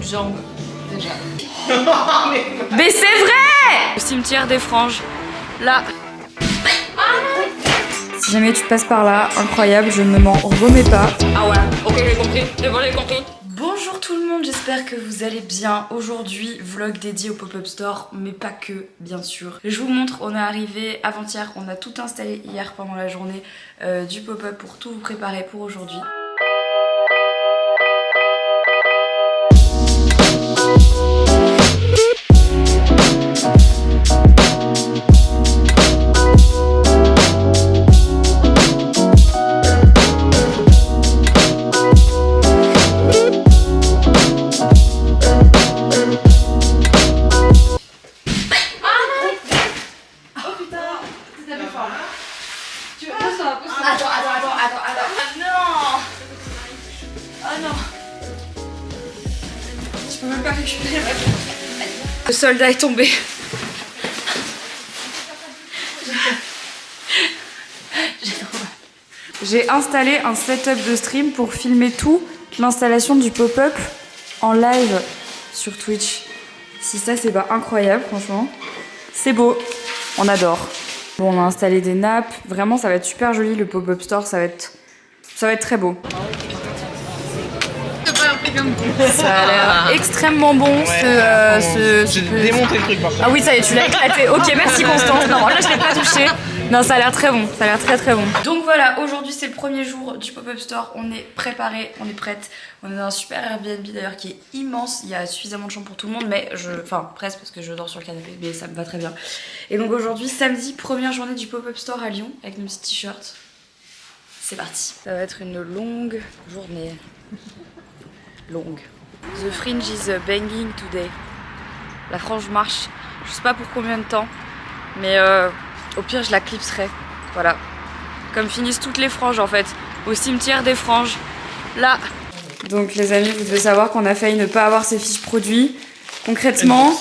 jambes déjà. Mais c'est vrai! Le cimetière des Franges, là. Si jamais tu passes par là, incroyable, je ne m'en remets pas. Ah ouais, ok, j'ai compris, j'ai compris. Bonjour tout le monde, j'espère que vous allez bien. Aujourd'hui, vlog dédié au pop-up store, mais pas que, bien sûr. Je vous montre, on est arrivé avant-hier, on a tout installé hier pendant la journée du pop-up pour tout vous préparer pour aujourd'hui. Je peux même pas récupérer ma vie. Le soldat est tombé. J'ai installé un setup de stream pour filmer tout l'installation du pop-up en live sur Twitch. Si ça c'est pas incroyable franchement. C'est beau, on adore. Bon, on a installé des nappes, vraiment ça va être super joli le pop-up store, ça va être très beau. Ça a l'air extrêmement bon. J'ai démonté le truc par contre. Ah oui, ça y est, tu l'as éclaté. Ok, merci Constance. Non, là je l'ai pas touché. Non, ça a l'air très bon. Ça a l'air très très bon. Donc voilà, aujourd'hui c'est le premier jour du pop-up store. On est préparé, on est prête. On est dans un super Airbnb d'ailleurs qui est immense. Il y a suffisamment de chambres pour tout le monde, mais enfin presque parce que je dors sur le canapé, mais ça me va très bien. Et donc aujourd'hui, samedi, première journée du pop-up store à Lyon avec nos petits t-shirts. C'est parti. Ça va être une longue journée. Longue. The fringe is banging today. La frange marche. Je sais pas pour combien de temps, mais au pire je la clipserai. Voilà. Comme finissent toutes les franges en fait. Au cimetière des franges. Là. Donc les amis, vous devez savoir qu'on a failli ne pas avoir ces fiches produits. Concrètement,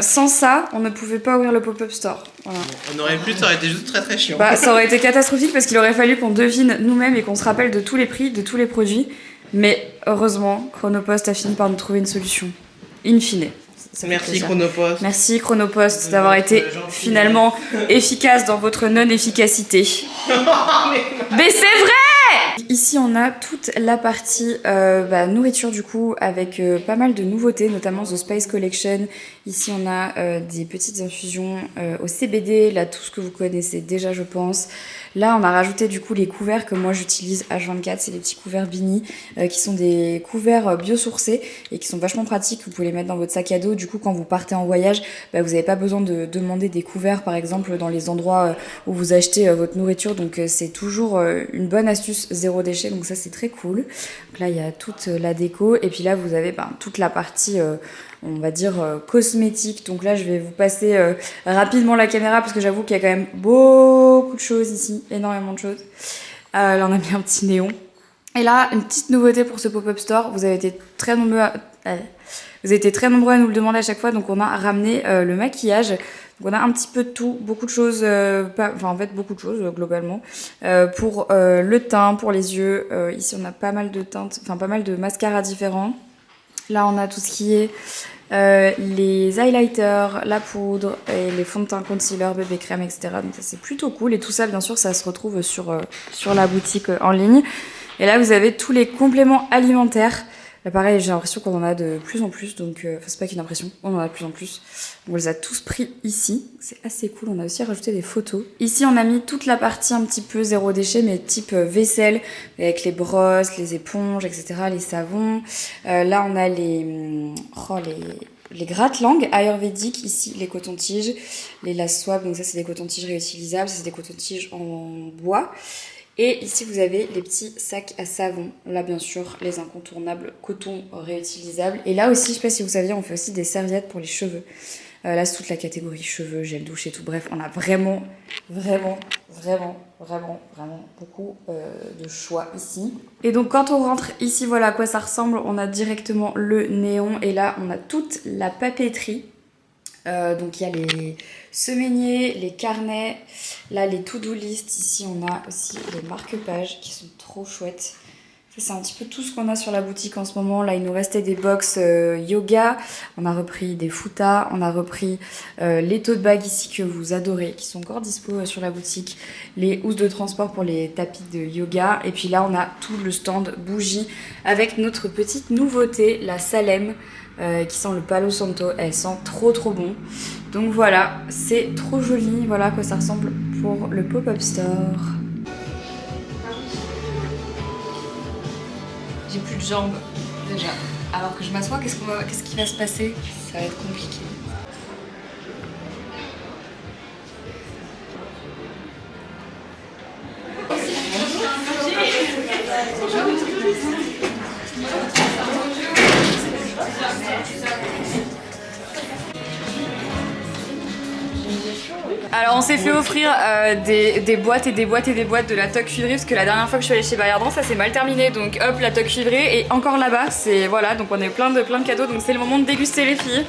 sans ça, on ne pouvait pas ouvrir le pop-up store. Voilà. On aurait pu, ça aurait été juste très très chiant. Bah, ça aurait été catastrophique parce qu'il aurait fallu qu'on devine nous-mêmes et qu'on se rappelle de tous les prix, de tous les produits. Mais heureusement, Chronopost a fini par nous trouver une solution. In fine. Merci Chronopost. Merci Chronopost d'avoir été finalement efficace dans votre non-efficacité. Mais c'est vrai! Ici on a toute la partie nourriture du coup avec pas mal de nouveautés, notamment The Spice Collection. Ici on a des petites infusions au CBD, là tout ce que vous connaissez déjà je pense. Là on a rajouté du coup les couverts que moi j'utilise H24, c'est les petits couverts Bini qui sont des couverts biosourcés et qui sont vachement pratiques, vous pouvez les mettre dans votre sac à dos. Du coup quand vous partez en voyage, vous n'avez pas besoin de demander des couverts par exemple dans les endroits où vous achetez votre nourriture, donc c'est toujours une bonne astuce zéro déchet, donc ça c'est très cool. Donc là il y a toute la déco et puis là vous avez toute la partie on va dire cosmétique. Donc là je vais vous passer rapidement la caméra parce que j'avoue qu'il y a quand même beaucoup de choses ici, énormément de choses. Là on a mis un petit néon. Et là une petite nouveauté pour ce pop-up store, vous avez été très nombreux à nous le demander à chaque fois, donc on a ramené le maquillage. Donc on a un petit peu de tout, beaucoup de choses, beaucoup de choses globalement, pour le teint, pour les yeux. Ici on a pas mal de teintes, pas mal de mascaras différents. Là on a tout ce qui est les highlighters, la poudre et les fonds de teint, concealer, bébé crème, etc. Donc ça c'est plutôt cool et tout ça bien sûr ça se retrouve sur la boutique en ligne. Et là vous avez tous les compléments alimentaires. Là, pareil, j'ai l'impression qu'on en a de plus en plus, donc c'est pas qu'une impression, on en a de plus en plus. On les a tous pris ici, c'est assez cool. On a aussi rajouté des photos. Ici, on a mis toute la partie un petit peu zéro déchet, mais type vaisselle, avec les brosses, les éponges, etc., les savons. Là, on a les gratte-langues ayurvédiques, ici, les cotons-tiges, les lace swab, donc ça, c'est des cotons-tiges réutilisables, ça, c'est des cotons-tiges en bois. Et ici, vous avez les petits sacs à savon. Là, bien sûr, les incontournables coton réutilisables. Et là aussi, je sais pas si vous saviez, on fait aussi des serviettes pour les cheveux. Là, c'est toute la catégorie cheveux, gel douche et tout. Bref, on a vraiment beaucoup de choix ici. Et donc, quand on rentre ici, voilà à quoi ça ressemble. On a directement le néon. Et là, on a toute la papeterie. Donc il y a les semainiers, les carnets, là les to-do list, ici on a aussi les marque-pages qui sont trop chouettes. C'est un petit peu tout ce qu'on a sur la boutique en ce moment. Là, il nous restait des box yoga. On a repris des futas. On a repris les tote bags ici que vous adorez, qui sont encore dispo sur la boutique. Les housses de transport pour les tapis de yoga. Et puis là, on a tout le stand bougies avec notre petite nouveauté, la Salem, qui sent le Palo Santo. Elle sent trop bon. Donc voilà, c'est trop joli. Voilà à quoi ça ressemble pour le pop-up store. J'ai plus de jambes déjà. Alors que je m'assois, qu'est-ce qui va se passer? Ça va être compliqué. Alors on s'est fait offrir des boîtes et des boîtes et des boîtes de la toque cuivrée parce que la dernière fois que je suis allée chez Bayardran ça s'est mal terminé, donc hop la toque cuivrée, et encore là-bas c'est voilà, donc on a eu plein de cadeaux, donc c'est le moment de déguster les filles.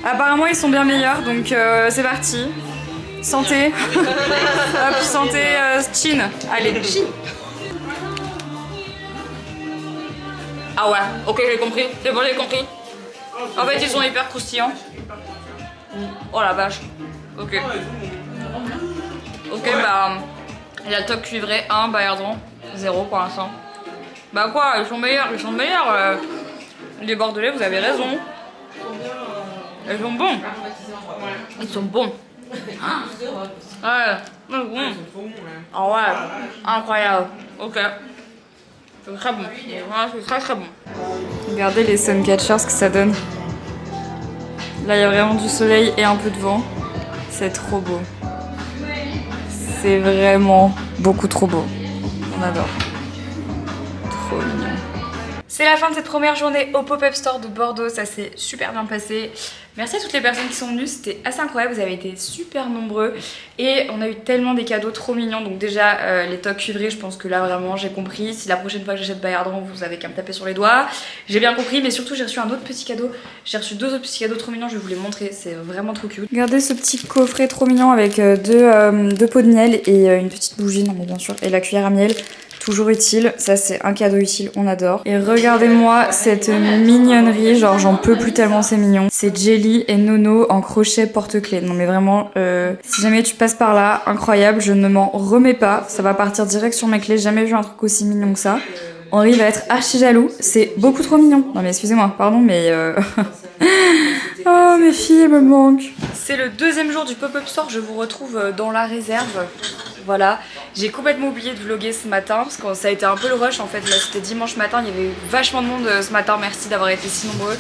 Apparemment ils sont bien meilleurs, donc c'est parti. Santé. Hop, santé chin. Allez, chin. Ah ouais, ok j'ai compris, c'est bon j'ai compris. En fait ils sont hyper croustillants. Oh la vache. Ok. Ok, bah. Il y a le toque cuivré 1, Bayardran 0 pour l'instant. Bah quoi, ils sont meilleurs, Les Bordelais, vous avez raison. Ils sont bons. Ils sont bons. Ouais, ils sont bons. Ah ouais, incroyable. Ok. C'est très bon. C'est très bon. Regardez les suncatchers, ce que ça donne. Là, il y a vraiment du soleil et un peu de vent. C'est trop beau. C'est vraiment beaucoup trop beau. On adore. Trop mignon. C'est la fin de cette première journée au Pop-Up Store de Bordeaux. Ça s'est super bien passé. Merci à toutes les personnes qui sont venues. C'était assez incroyable. Vous avez été super nombreux. Et on a eu tellement des cadeaux trop mignons. Donc déjà, les toques cuivrées, je pense que là, vraiment, j'ai compris. Si la prochaine fois que j'achète Bayardran, vous avez qu'à me taper sur les doigts. J'ai bien compris. Mais surtout, j'ai reçu un autre petit cadeau. J'ai reçu 2 autres petits cadeaux trop mignons. Je vais vous les montrer. C'est vraiment trop cute. Regardez ce petit coffret trop mignon avec deux pots de miel et une petite bougie. Non, mais bien sûr. Et la cuillère à miel. Toujours utile, ça c'est un cadeau utile, on adore. Et regardez-moi cette mignonnerie, genre j'en peux plus tellement c'est mignon. C'est Jelly et Nono en crochet porte-clés. Non mais vraiment, si jamais tu passes par là, incroyable, je ne m'en remets pas. Ça va partir direct sur mes clés, j'ai jamais vu un truc aussi mignon que ça. Henri va être archi jaloux, c'est beaucoup trop mignon. Non mais excusez-moi, pardon mais... Oh mes filles, elles me manquent. C'est le 2e jour du pop-up store, je vous retrouve dans la réserve. Voilà, j'ai complètement oublié de vlogger ce matin parce que ça a été un peu le rush en fait. Là c'était dimanche matin, il y avait vachement de monde ce matin, merci d'avoir été si nombreux.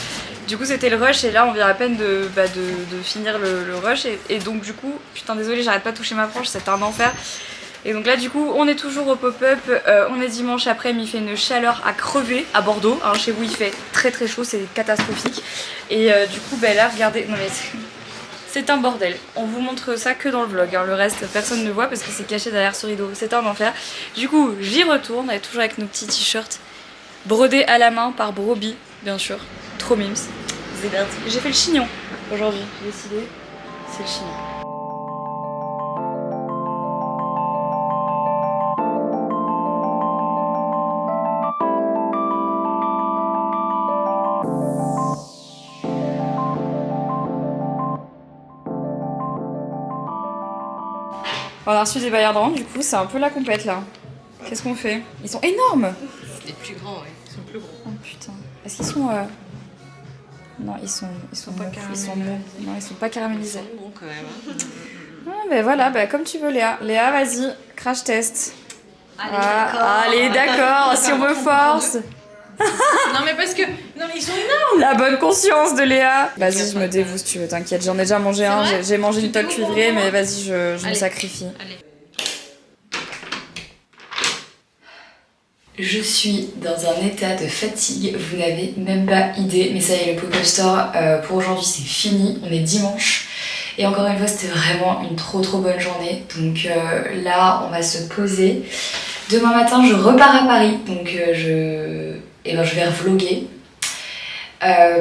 Du coup c'était le rush et là on vient à peine de finir le rush et donc du coup, putain désolée j'arrête pas de toucher ma frange, c'était un enfer. Et donc là du coup on est toujours au pop-up, on est dimanche après-midi, il fait une chaleur à crever à Bordeaux, hein, chez vous il fait très chaud, c'est catastrophique. Et du coup là regardez, non mais c'est un bordel, on vous montre ça que dans le vlog, hein. Le reste personne ne voit parce que c'est caché derrière ce rideau, c'est un enfer. Du coup j'y retourne, on est toujours avec nos petits t-shirts brodés à la main par Broby bien sûr, trop mimes. J'ai fait le chignon aujourd'hui, j'ai décidé, c'est le chignon. On a reçu des Bayardran, du coup c'est un peu la compète là. Qu'est-ce qu'on fait? Ils sont énormes! Les plus grands, ouais. Ils sont plus gros. Oh putain. Est-ce qu'ils sont... Non, ils sont pas caramélisés. Ils sont mous. Non, ils sont pas caramélisés. Ils sont bons quand même. Hein. Ah, ben voilà, comme tu veux Léa. Léa, vas-y, crash test. Allez, d'accord, si on me force. Non mais parce que... Non mais ils sont énormes. La bonne conscience de Léa. Vas-y, je me dévoue si tu veux, t'inquiète. J'en ai déjà mangé un, j'ai mangé une toque cuivrée, mais vas-y, je me sacrifie. Allez. Je suis dans un état de fatigue, vous n'avez même pas idée, mais ça y est, le pop-up store pour aujourd'hui c'est fini, on est dimanche. Et encore une fois, c'était vraiment une trop bonne journée. Donc là, on va se poser. Demain matin, je repars à Paris, donc je vais revlogger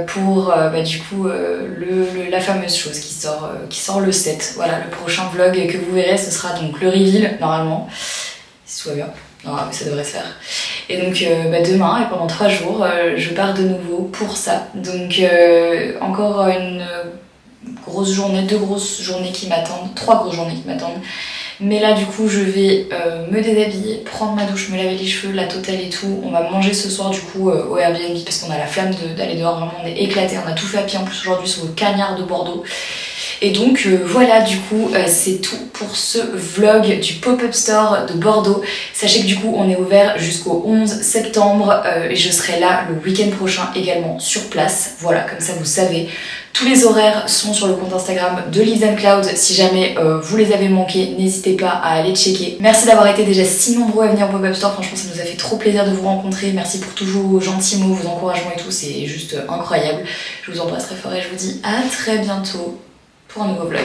pour du coup la fameuse chose qui sort le 7. Voilà, le prochain vlog que vous verrez, ce sera donc le reveal, normalement, si tout va bien. Non, mais ça devrait se faire. Et donc demain et pendant 3 jours, je pars de nouveau pour ça. Donc encore une grosse journée, 2 grosses journées qui m'attendent, 3 grosses journées qui m'attendent. Mais là du coup je vais me déshabiller, prendre ma douche, me laver les cheveux, la totale et tout. On va manger ce soir du coup au Airbnb parce qu'on a la flamme d'aller dehors, vraiment on est éclatés, on a tout fait à pied en plus aujourd'hui sur le cagnard de Bordeaux. Et donc voilà, du coup c'est tout pour ce vlog du pop-up store de Bordeaux. Sachez que du coup on est ouvert jusqu'au 11 septembre et je serai là le week-end prochain également sur place. Voilà, comme ça vous savez. Tous les horaires sont sur le compte Instagram de Lives and Cloud. Si jamais vous les avez manqués, n'hésitez pas à aller checker. Merci d'avoir été déjà si nombreux à venir au pop-up store. Franchement, ça nous a fait trop plaisir de vous rencontrer. Merci pour tous vos gentils mots, vos encouragements et tout. C'est juste incroyable. Je vous embrasse très fort et je vous dis à très bientôt pour un nouveau vlog.